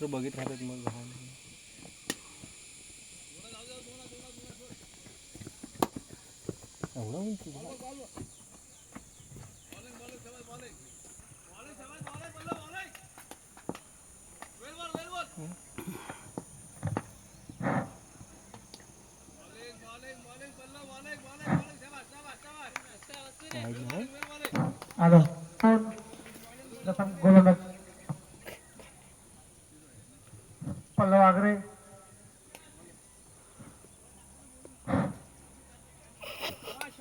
दुसरं बघित राहतात मग एवढा उंच आलो गोलंदाज पल्लव आगरे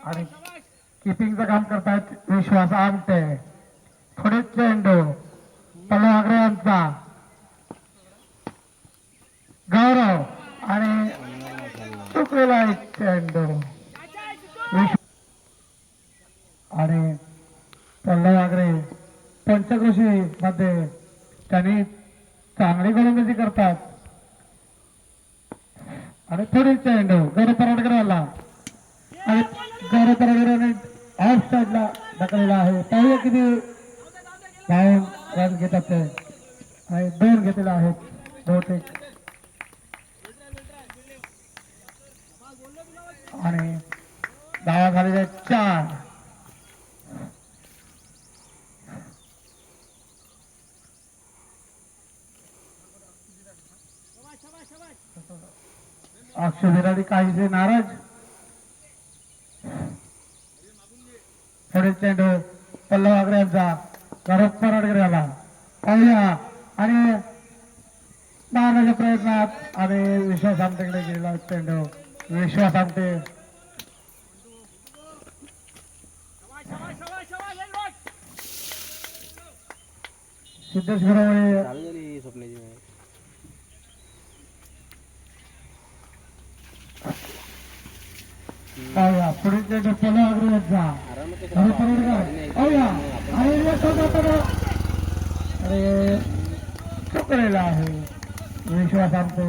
आणि किपिंगचं काम करतायत विश्वास आमटे. थोडेच चेंडू पल्लव आगरे यांचा गौरव आणि चुकलेला एक चेंडू आणि पल्लव आगरे पंचकृषी मध्ये त्यांनी चांगली गोलंदाजी करतात. आणि थोडी चेंडू गौरव पराडकर आला आणि गौरव पराडकरांनी ऑफ साईडला ढकललेला आहे. पाहूया किती धावून रन घेतात ते आणि 2 घेतलेले आहेत बहुतेक. आणि धावा झालेल्या 4. अक्षय विराडी काहीसे नाराज. थोडे चेंडू पल्लव आगरे यांचा गौरव पराडकर याला पाहूया आणि मारण्याच्या प्रयत्नात आणि विश्वास आमटेकडे गेलेला चेंडू. विश्वास आमटे सिद्धेश गुरवळे स्वप्नाची पुढे चेंडू पल्लव आगरे यांचा गौरव पराडकर पाहूया आणि चुकलेला आहे. विश्वास आमटे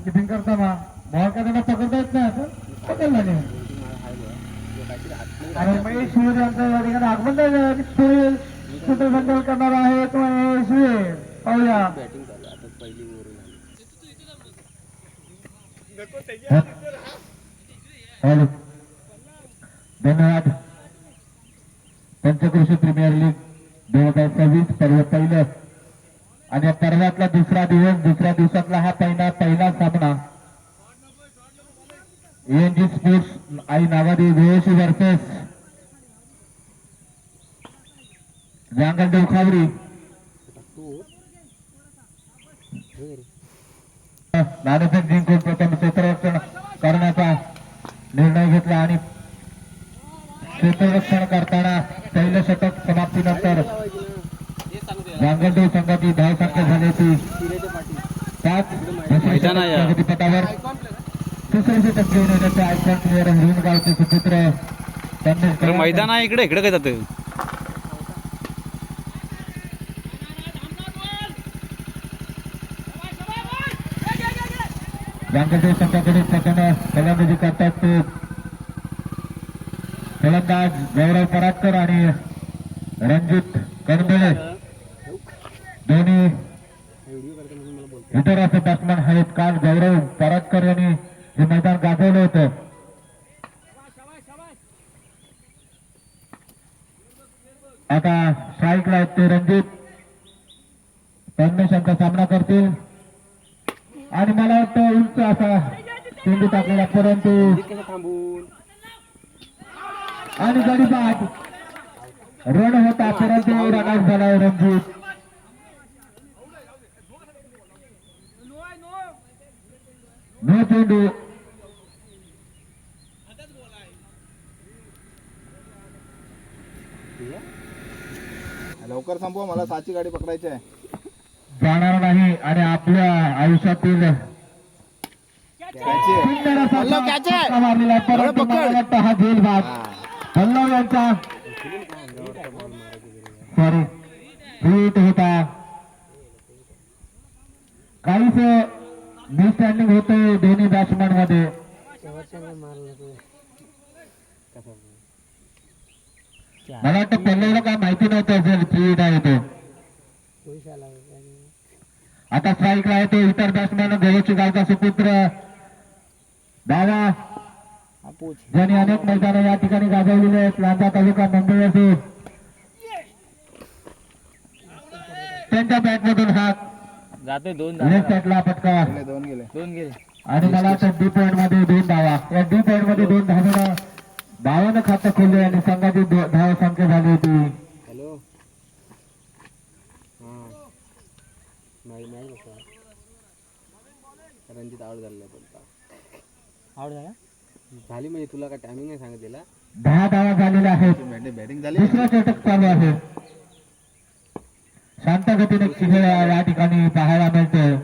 किपिंग करताना बॉल का त्यांना पकडता येत नाही असं पकडला नाही. आणि महेश शिवे यांचं या ठिकाणी आगमन सूत्रसंचालन करणार आहे तो महेश शिवे. पाहूया हॅलो धन्यवाद. पंचकृषी प्रीमियर लीग 2026 पर्व पहिलं आणि या पर्वातला दुसरा दिवसातला हा पहिला सामना एएनजी sports I Nawadi वेळशी versus Jangal देवखावरी. नाणेफेक जिंकून प्रथम क्षेत्ररक्षण करण्याचा निर्णय घेतला आणि क्षेत्ररक्षण करताना पहिलं षटक समाप्तीनंतर जांगलदेव संघाची धावसंख्या झाली ती 5. प्रगतीपथावर तिसरे षटक घेऊन येण्याचे आयकॉन प्लेअर हिंगणगावचे सुपुत्र त्यांनी मैदान आहे इकडे काय जात जांगलदेव संघाकडे प्रथम फलंदाजी करतात ते फलंदाज गौरव पराडकर आणि रणजित कणबेळे. दोन्ही इतराचे बॅट्समन आहेत. काल गौरव पराडकर यांनी हे मैदान गाजवलं होतं. आता स्ट्राईकला आहेत ते रणजित परमेशांचा सामना करतील आणि मला वाटतं उंच असा चेंडू टाकलेला परंतु आणि गडीबाद रन होता परंतु रनआउट झाला रणजित. नो चेंडू लवकर संपवा मला 7ची गाडी पकडायची आहे. जाणार नाही आणि आपल्या आयुष्यातील मारलेला परंतु मला वाटतं हा झेल बाद पल्लव यांचा सॉरी हिट होता. काहीच मिसस्टँडिंग होते दोन्ही बॅट्समन मध्ये. मला वाटतं पल्लवला काय माहिती नव्हतं असेल फ्री हिट आहे तो. आता स्ट्राईकला आहे तो इतर बॅट्समॅन गोवची गावचा सुपुत्र दावा ज्यांनी अनेक मैदानं या ठिकाणी गाजवलेले आहेत. लांजा तालुका मुंबई असून त्यांच्या बॅटमधून हा जाते दोन लेफ्ट साईडला फटका दोन गेले दोन गेले. आणि मला वाटतं डी पॉइंट मध्ये 2 धावा. या डी पॉइंट मध्ये 2 धावांना धावानं खातं खोलले आणि संघाची धाव संख्या झाली होती. हॅलो रणजित आउट झालेला बोलता आउट झाला झाली म्हणजे तुला काय टायमिंग नाही सांगितलेला 10 धावा झालेल्या आहेत. बॅटिंग झाली दुसरा षटक चालू आहे. शांत गतीने खेळ या ठिकाणी पाहायला मिळतोय.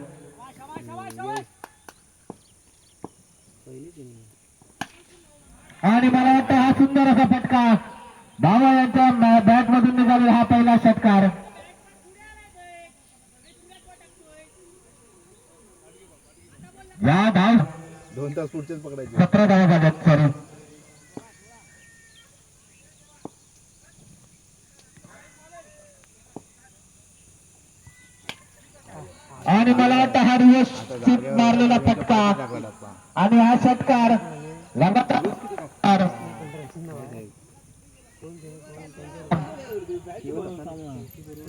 आणि मला वाटतं हा सुंदर असा फटका धावा यांच्या बॅट मधून निघालेला हा पहिला षटकार. या धाव 2 तास पुढचेच पकडायचे 17 धावा झाल्यात. सॉरी आणि मला वाटतं हा रिवर्स स्वीप मारलेला फटका आणि हा षटकार लगातार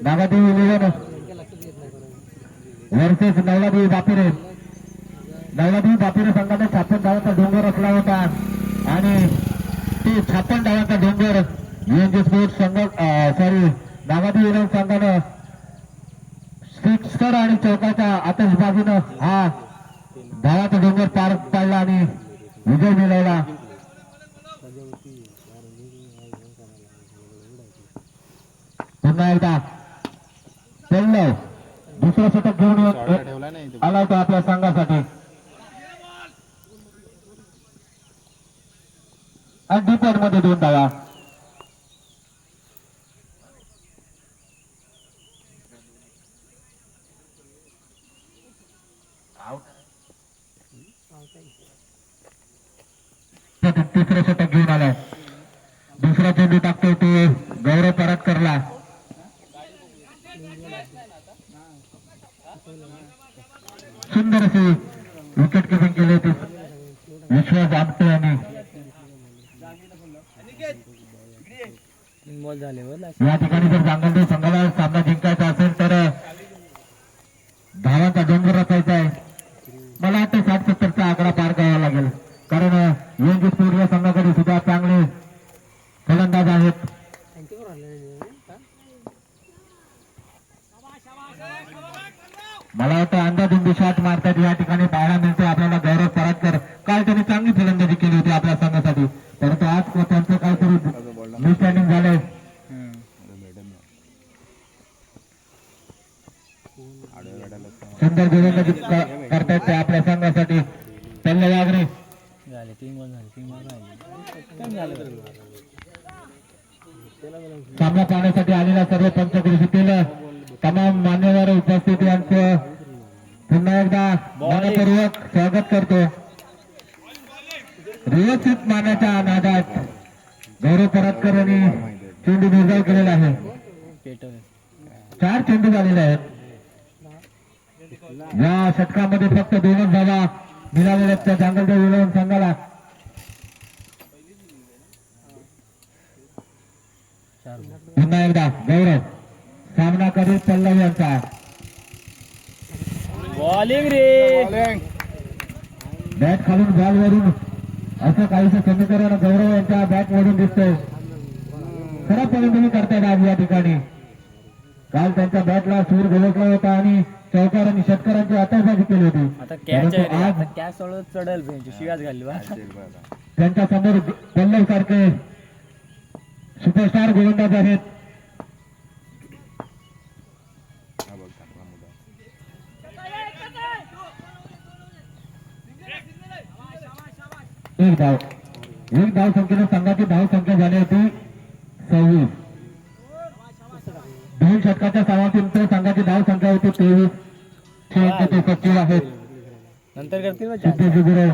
नागादेवी 11 वर्सेस नवलादेवी बापिरे. नवलादेवी बापिरे संघाने 56 धावांचा डोंगर असला होता आणि ते 56 धावांचा डोंगर युएनजी स्पोर्ट्स संघ नागादेवी 11 संघानं सिक्सर आणि चौकाच्या आतषबाजीनं हा धावाचा डोंगर पार पाडला आणि विजय मिळवला. पुन्हा एकदा पहिलं दुसरं षटक घेऊन ठेवला नाही आला होता आपल्या संघासाठी. आणि डीपॉइंट मध्ये 2 धावा. तिसरं षटक घेऊन आलाय. दुसरा चेंडू टाकतोय तो गौरव पराटकरला. सुंदर असे विकेट किपिंग केले होते विश्वास आमटे यांनी. बॉल झाले या ठिकाणी जर जांगलदेव संघाला सामना जिंकायचा असेल तर धावांचा डोंगर रचायचा आहे. मला वाटतं 60-70चा आकडा पार करावा लागेल कारण युएनजी स्पोर्ट्स या संघाकडे सुद्धा चांगले फलंदाज आहेत. मला वाटतं अंदाधुंदी शॉट मारतात या ठिकाणी पाहायला मिळते आपल्याला गौरव पराटकर. काल त्यांनी चांगली फलंदाजी केली होती आपल्या संघासाठी परंतु आज त्यांचं काहीतरी मिसस्टँडिंग झालंय. सुंदर गोलंदाजी करतायत ते आपल्या संघासाठी. पल्ले वागरे झाले 3 बॉल झाले 3 बॉल झाले. सामना पाहण्यासाठी आलेल्या सर्व पंचकृषीतील तमाम मान्यवर उपस्थित यांचं पुन्हा एकदा मनपूर्वक स्वागत करतो. व्यवस्थित मानाच्या नादात गौरव पराटकर यांनी चेंडू निर्धाव केलेला आहे. 4 चेंडू झालेले आहेत. या षटकामध्ये फक्त 2च धावा मिळालेल्या त्या जांगलदेव 11 संघाला. पुन्हा एकदा गौरव सामना करीत पल्लव यांचा. बॉलिंग रे बॅट खालून बॉल वरून असं काहीसं समीकरण गौरव यांच्या बॅट मधून दिसतंय. खरं फलंदाजी करतायत आज या ठिकाणी. काल त्यांच्या बॅटला सूर घोलटला होता आणि चौकार आणि षटकारांची आतषबाजी केली होती. आता कॅच आहे रे. आज आता कॅच सोडत चढल भेंची शिवाच घालली बा. त्यांच्या समोर पल्लव सारखे सुपरस्टार गोलंदाज आहेत. एक धाव संख्येने संघाची धाव संख्या झाली होती 26. 2 षटकाच्या समाप्तीनंतर संघाची धाव संख्या होती 23. ते सचिव आहेत नंतर करतील बा. सिद्धेश गुरु.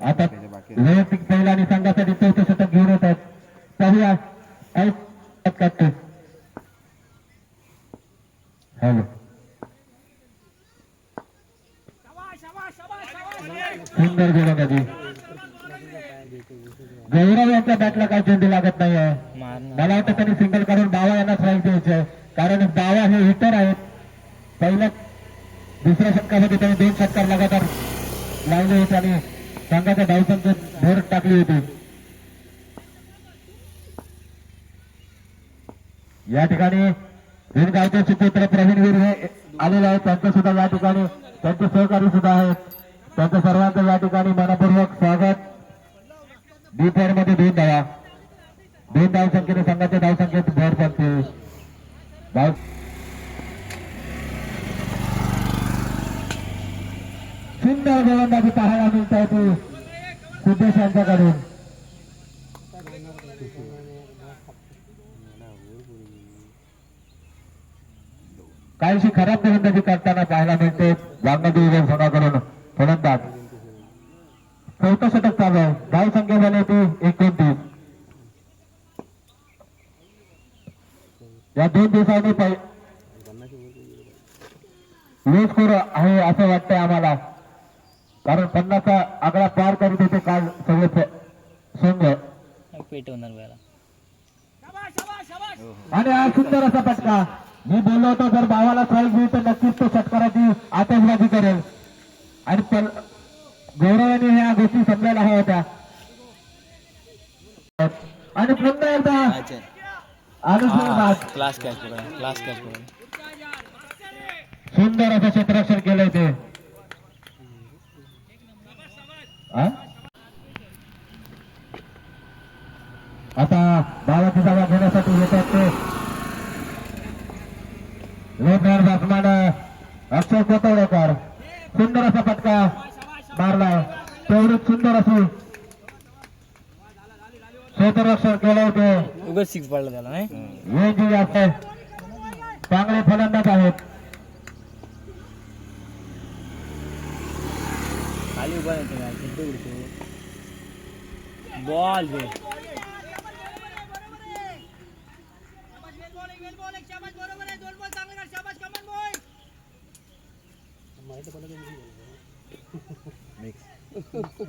आता वैयक्तिक पहिला आणि संघासाठी 4थं षटक घेऊन येत आहेत. पाहूया बावाच्या बॅटला काय चेंडू लागत नाहीये. मारणार मला वाटतं त्यांनी सिंगल काढून बावा यांना स्ट्राईक द्यायचे, कारण बावा हे हिटर आहेत. पहिल्या दुसऱ्या षटकामध्ये त्यांनी 2 षटकार लगातार लावले होते आणि संघाच्या धावसंख्येत भर टाकली होती. या ठिकाणी भिनगावचे सुपुत्र प्रवीण वीर हे आलेले आहेत. त्यांचं सुद्धा या ठिकाणी त्यांचे सहकारी सुद्धा आहेत. त्यांचं सर्वांचं या ठिकाणी मनपूर्वक स्वागत. बी पेअर मध्ये 2 धावा, 2 धावसंख्येने संघाच्या धावसंख्येत भर पडते. सुंदर गोलंदाजी पाहायला मिळत होती सिद्धेश यांच्याकडून. काहीशी खराब गोलंदाजी करताना पाहायला मिळते वाघनदी विभाग संघाकडून फलंदाज. 4थं षटक चालू आहे. धावसंख्या झाली होती 29. या 2 दिवसांनी लो स्कोर आहे असं वाटतंय आम्हाला, कारण 50चा आकडा पार करीत होते काल सगळे संघ. पेटवणार वेळेला. आणि हा सुंदर असा फटका. मी बोललो होतो जर बावाला स्ट्राईक मिळेल तर नक्कीच तो षटकाराची आतषबाजी करेल, आणि गौरव यांनी ह्या गोष्टी समजायला हव्या होत्या. आणि पुन्हा एकदा क्लास कॅच पकडा, क्लास कॅच पकडा. सुंदर असं क्षेत्ररक्षण केलंय ते. आता बावाची जागा घेण्यासाठी येतात ते लोकनार बॅट्समॅन अक्षय कोतवडेकर. सुंदर असा फटका मारलाय. तेवढीच सुंदर अशी क्षेत्ररक्षण केलं होते. उगाच 6 पडला त्याला नाही. हे जे जास्त चांगले फलंदाज आहेत. खाली उभा येतो ना, किती उडतो बॉल दे.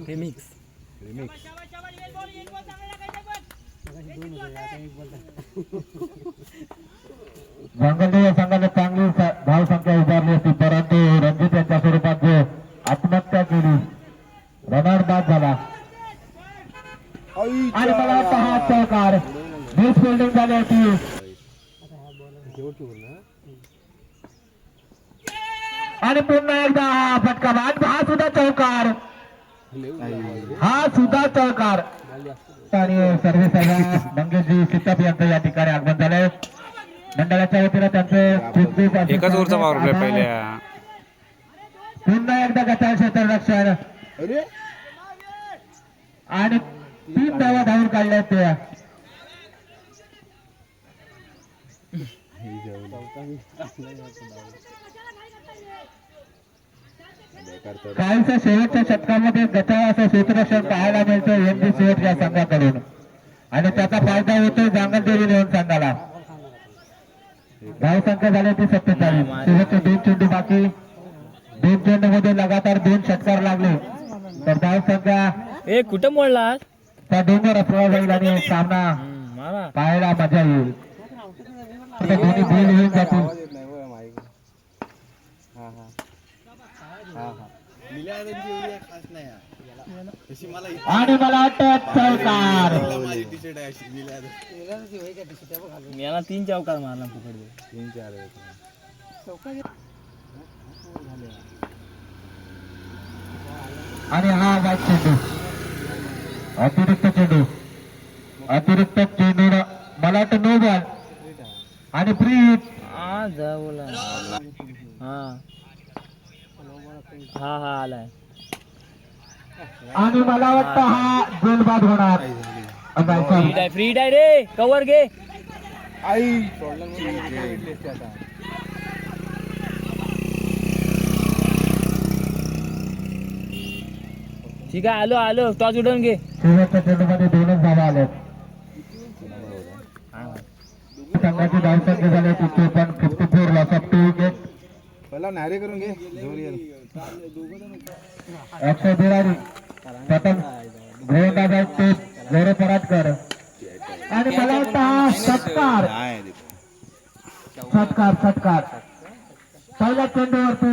रिमिक्स मंगलदेव संघाने चांगली धावसंख्या उभारली होती, परंतु रणजित यांच्या स्वरूपात जो आत्महत्या केली, रनआउट बाद झाला. आणि मला वाटतं हा चौकार मिस फिल्डिंग झाली होती. आणि पुन्हा एकदा हा फटका बाद. हा सुद्धा चौकार, हा सुद्धा चौकार. आणि सर्वे सगळ्या मंगेशजी सिद्धप यांचं या ठिकाणी आगमन झालंय. मंडळाच्या वतीनं त्यांचं खूप एकच ओव्हरचा पावर प्ले पहिल्या. पुन्हा एकदा गटार क्षेत्ररक्षण आणि 3 धावा धावून काढल्या त्या. कालच्या शेवटच्या षटकामध्ये गटार असं क्षेत्ररक्षण पाहायला मिळतं एमजी शेवट या संघाकडून, आणि त्याचा फायदा होतो जांगलदेवी लेवून संघाला. धावसंख्या झाली होती 47. शेवटचे 2 चेंडू बाकी. 2 चेंडूमध्ये लगातार 2 षटकार लागले तर धावसंख्या कुठं मोडला त्या डोंगर असला जाईल आणि सामना पाहायला मजा येईल. दोन्ही गोल येऊन जातील. आणि मला वाटतं चौकार. याला 3 चौकार मारला फुकट. 3-4 आणि हा वाईट चेंडू, अतिरिक्त चेंडू, अतिरिक्त चेंडू. मला वाटतं नो बॉल आणि फ्री हिट. हा आलाय. आणि मला वाटतं हा गोलबाद होणार. फ्री डाय रे, कव्हर घे. ठीक आहे, आलो टॉस उडवून घे. शेवटच्या चेंडूमध्ये 2च धावा आल्यात. संघाची धावसंख्या झाली 54 लॉस ऑफ 2 विकेट. पहिला नारे करून घे. अक्षय बिरारी प्रथम गोलंदाज आहेत ते गौरव पराटकर आणि मला वाटतं हा षटकार नाही दीपू. षटकार पहिल्या चेंडूवरती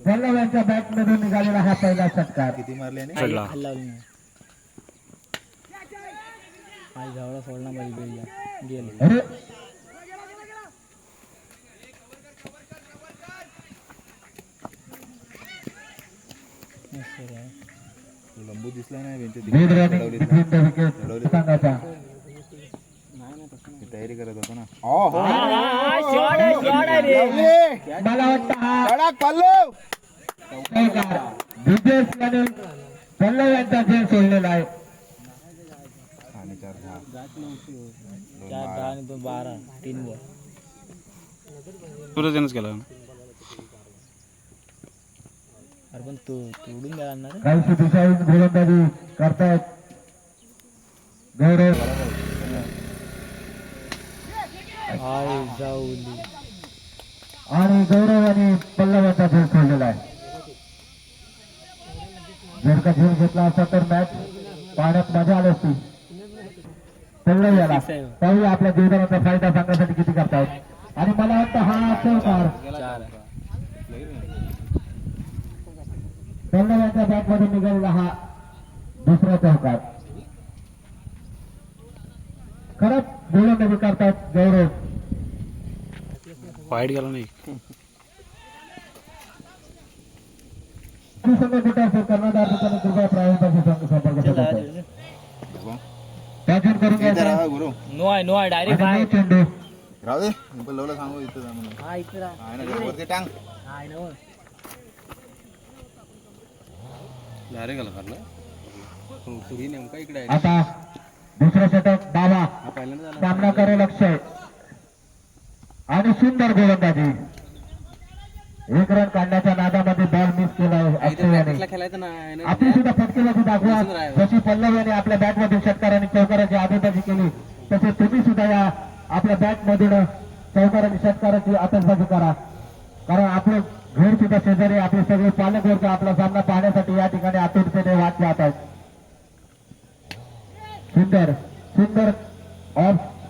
पल्लव यांच्या बॅट मधून निघालेला हा पहिला षटकार. किती मारले आणि चढला खाली लावली नाही आई झावळा सोडला माझी बेलला गेले अरे मस्त रे. लंबू दिसला नाही bench good running between the wicket संघाचा. तयारी करत होतो ना मला वाटतं हा कडक पल्लव षटकार ब्रिजेश याने पल्लव यांचा खेळ सोडलेला आहे. आणि 4 10 चार 10 आणि 2 12 3 बॉल सूरजनच केला अरे पण तू उडून द्यायला आणणार काही दिशाहीन गोलंदाजी करतायत गौरव आई जाऊली आणि गौरव आणि पल्लव यांचा खेळ सोडलेला आहे. जर का खेळ घेतला असता तर मॅच पाहण्यात मजा आली असती. पल्लव याला पाहूया आपल्या जीवनाचा फायदा सांगण्यासाठी किती करतायत आणि मला वाटतं हा चौकार 4 पल्लव यांच्या बॅट मध्ये निघालेला हा दुसरा चौकार. खरंच गोलंदाजी करतात गौरव. वाईट गेला नाही संघ कुठे असेल कर्णधार दुकान कृपया प्रायोजकांशी संपर्क साधायचा. कॅप्टन करून घ्यायचा राहा गुरु नो आहे डायरेक्ट आणि बाय no चेंडू. राहू दे मी पण लवला सांगू इथं जा म्हणून हा इकडे आहे ना वरती टांग हाय ना डायरेक्ट आला खाल्ला सुरी नेमका इकडे आहे. आता दुसरा षटक डावा हा पहिल्यांदा झाला. सामना करे लक्ष आणि सुंदर गोलंदाजी. 1 रन काढण्याच्या नादामध्ये बॉल मिस केलाय अक्षय याने. कुठला खेळायचं ना आपली सुद्धा फटकेबाजी दाखवा. जशी पल्लव याने आपल्या बॅट मधून षटकार आणि चौकाराची आतषबाजी केली तसे तुम्ही सुद्धा या आपल्या बॅट मधून चौकार आणि षटकाराची आतषबाजी करा. कारण आपलं घर सुद्धा शेजारी आपले सगळे पालक वर्ग आपला सामना पाहण्यासाठी या ठिकाणी आतुरतेने वाट पाहत आहेत. सुंदर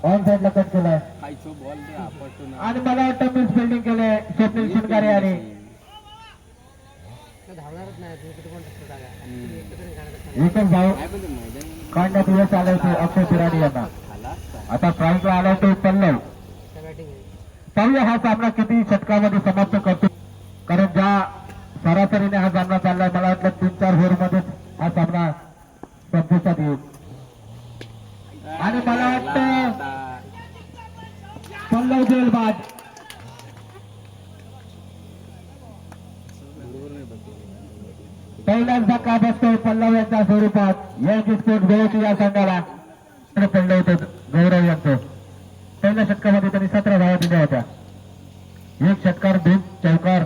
ऑन साईडला कट केलाय खायचो बॉल ते आपटतो ना. आणि मला वाटतं मिस फिल्डिंग केले स्वप्नील शिंगारे यांनी. एकच धाव काय पण ते मैदान काढण्यात यश आलं होते अक्षय पिराडी यांना. खाला असता. आता स्ट्राईकला आला तो पल्लव. पाहूया हा सामना किती षटकामध्ये समाप्त करतो. कारण ज्या सरासरीने हा सामना चाललाय मला वाटलं 3-4 ओव्हर मध्येच हा सामना संपुष्टात येईल. आणि मला वाटतं पल्लव जेलबाज पहिलाच धक्का बसतोय पल्लव यांच्या स्वरूपात. यांची स्पोर्ट गोळची या संघाला पडलं होतं गौरव यांचं. पहिल्या षटकामध्ये त्यांनी 17 धावा दिल्या होत्या. 1 षटकार 2 चौकार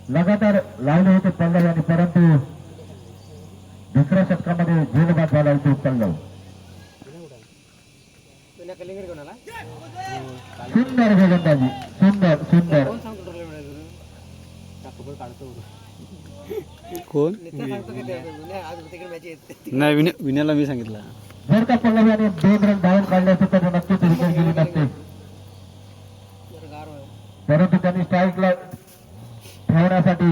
लगातार लावले होते पल्लव यांनी. परंतु दुसऱ्या षटकामध्ये जेलबाद झाला होतो पल्लव. सुंदर गोलंदाजी सुंदर कोण नाही विनयाला मी सांगितलं जर का पल्लव याने 2 रन धावून काढले असते तर नक्कीच विकेट गेली नसते. परंतु त्यांनी स्ट्राईकला ठेवण्यासाठी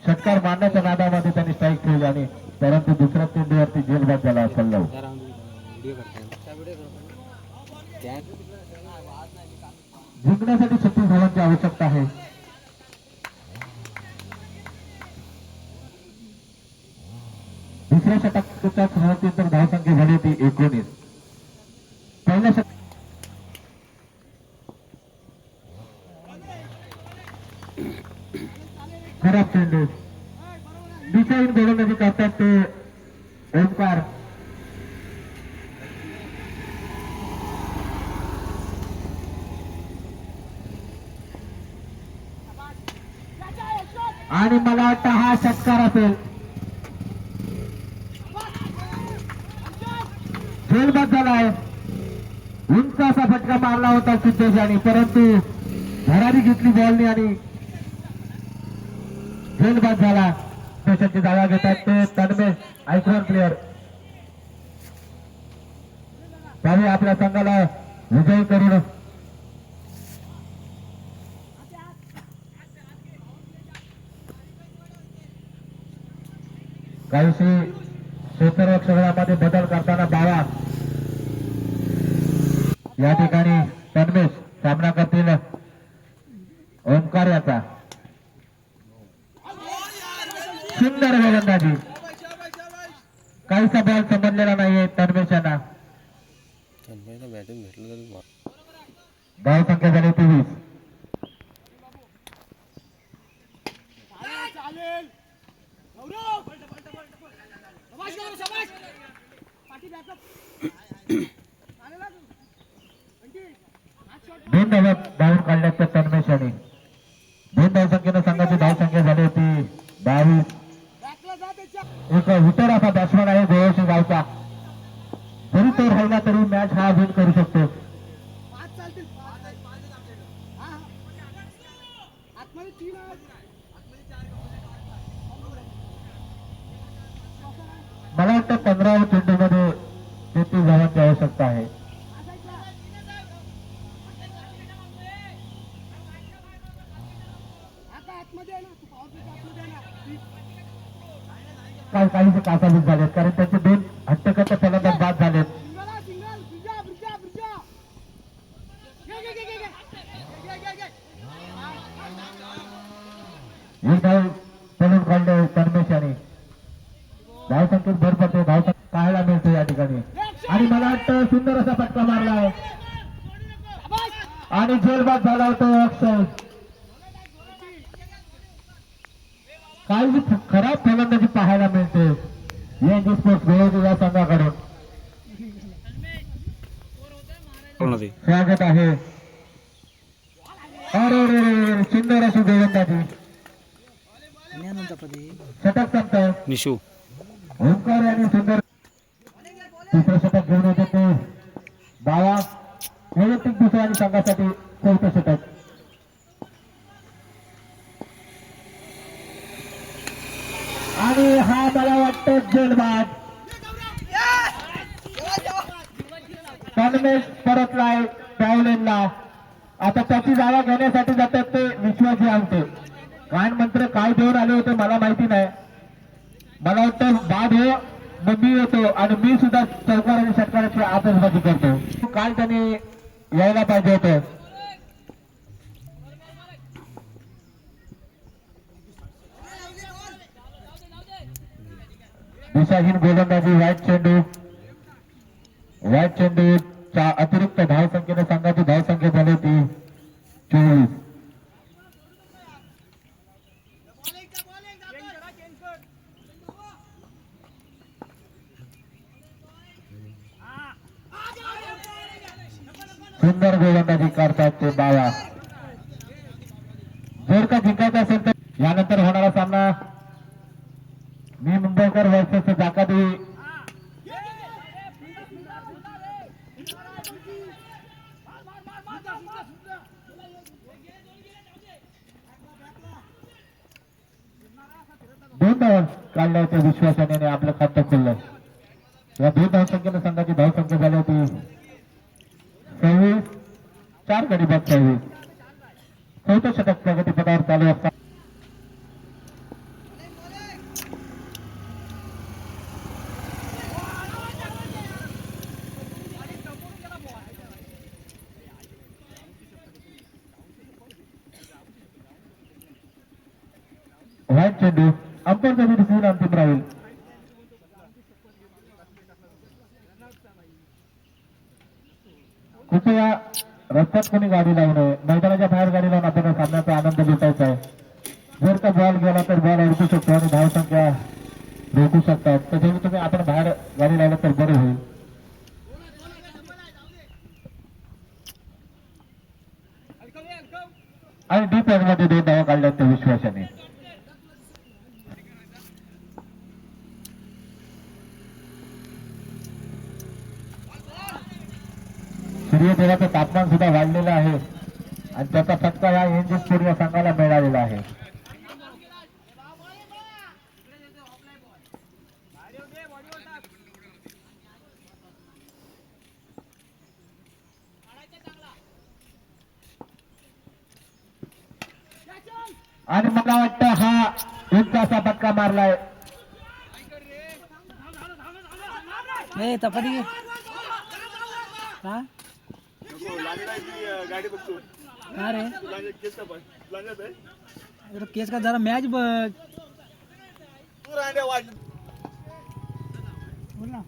षटकार मारण्याच्या नादामध्ये त्यांनी स्ट्राईक ठेवली आणि परंतु दुसऱ्या चेंडूवरती जेलबाद झाला पल्लव. व्हिडिओ करताय जिंकण्यासाठी 36 धावांची आवश्यकता आहे. दुसऱ्या षटकाच्या समाप्तीनंतर धावसंख्या झाली होती 19. पहिल्या खराब चेंडू दिशाहीन गोलंदाजी करतात ते ओंकार. आणि मला वाटतं हा षटकार असेल. जेलबाद झालाय. उंच असा फटका मारला होता सिद्धेश यांनी परंतु भरारी घेतली बॉलने आणि जेलबाद झाला. पेशंटची धावा घेतात ते तन्मय आयकॉन प्लेअर त्याने आपल्या संघाला विजयी करून काहीशी क्षेत्ररक्षणामध्ये बदल करताना बावा या ठिकाणी तन्मेश सामना करतील ओंकार याचा सुंदर गोलंदाजी काहीसा बॉल समजलेला नाहीये तन्मेशांना बॅटिंग भेटलं तर धाव संख्या झाली 23. दोन धावा धावून काढल्याच्या तन्मेशाने 2 धावसंख्येनं संघाची धावसंख्या झाली होती 22. एक विटर असा बॅट्समॅन आहे देवशी गावचा जरी तो राहिला तरी मॅच हा विन करू शकतो. मला वाटतं 15 चेंडूमध्ये 33 धावांची आवश्यकता आहे. काहीचे कासावीस झालेत कारण त्याचे 2 हट्टकट फलंदाज बाद झालेत. एक धाव पडून काढले तन्मेशाने धावसंख्येत भर पडते धावसंख्या पाहायला मिळते या ठिकाणी आणि मला वाटतं सुंदर असा फटका मारलाय आणि जेलबाद झाला होतो अक्षय. काही खराब फलंदाजी पाहायला मिळते एनजी स्पोर्ट्स बेळगाव या संघाकडून. स्वागत आहे अरे सुंदर अशी गोलंदाजी षटक संपत निशू ओंकार यांनी सुंदर तिसरं षटक घेऊन येते ते बावा वैयक्तिक दुसऱ्या आणि संघासाठी 4थं षटक. आणि हा मला वाटतं जेलबाद तन्मेश परतलाय पॅवलेनला. आता त्याची जागा घेण्यासाठी जातात ते विश्वासी आमचे काय मंत्र काय देऊन आले होते मला माहिती नाही. मला वाटतं बाद हो मग मी येतो आणि मी सुद्धा चौकार आणि षटकाराची आतषबाजी करतो. काल त्याने यायला पाहिजे होतं. दिशाहीन गोलंदाजी वाईट चेंडूच्या अतिरिक्त धावसंख्येने संघाची धावसंख्या झाली होती 24. सुंदर गोलंदाजी करतात ते बावा. जर का जिंकायचं असेल तर यानंतर होणारा सामना मी मुंबईकर वर्सेस जाकादी दोन धाव काढल्या होत्या विश्वासाने आपलं खातं खोललं. या 2 धावसंख्येनं संघाची धावसंख्या झाली होती 26. 4 गडी बाद 26. 4थं षटक प्रगतीपथावर चालू असतात. व्हाईट चेंडू अंपरचा डिसिजन अंतिम राहील. कृपया रस्त्यात कोणी गाडी लावू नये. मैदानाच्या बाहेर गाडी लावून आपल्याला सामन्याचा आनंद लुटायचा आहे. जर का बॉल गेला तर बॉल अडकू शकतो आणि धावसंख्या रोखू शकतात. त्याच्यामुळे तुम्ही आपण बाहेर गाडी लावलं तर बरे होईल. आणि डीप एंडमध्ये 2 धावा काढल्या त्या विश्वासाने. सूर्यदेवाचं तापमान सुद्धा वाढलेलं आहे आणि त्याचा फटका या एनजी स्पोर्ट या संघाला मिळालेला आहे. आणि मला वाटतं हा उंच असा फटका मारलाय. ए चपाती घे का का रे अरे केस का जरा मॅच बघ बोल ना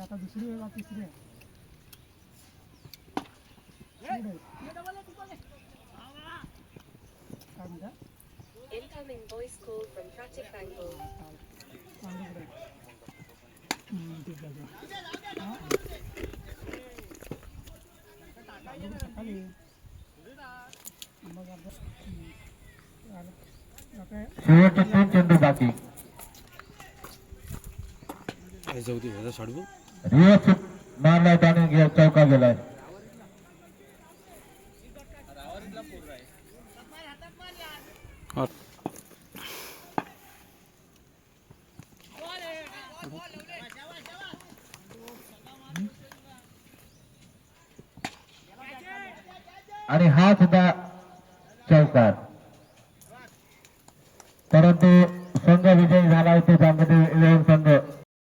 आता दुसरी वेळा तिसरी Incoming voice call from Pratik Bangalore. शेवटचे 3 चेंडू बाकी. जाऊ दे ह्याचा साडू व्यवस्थित मारलाय त्याने चौका गेलाय. आणि हा सुद्धा चौकार. परंतु संघ विजयी झाला होता त्यामध्ये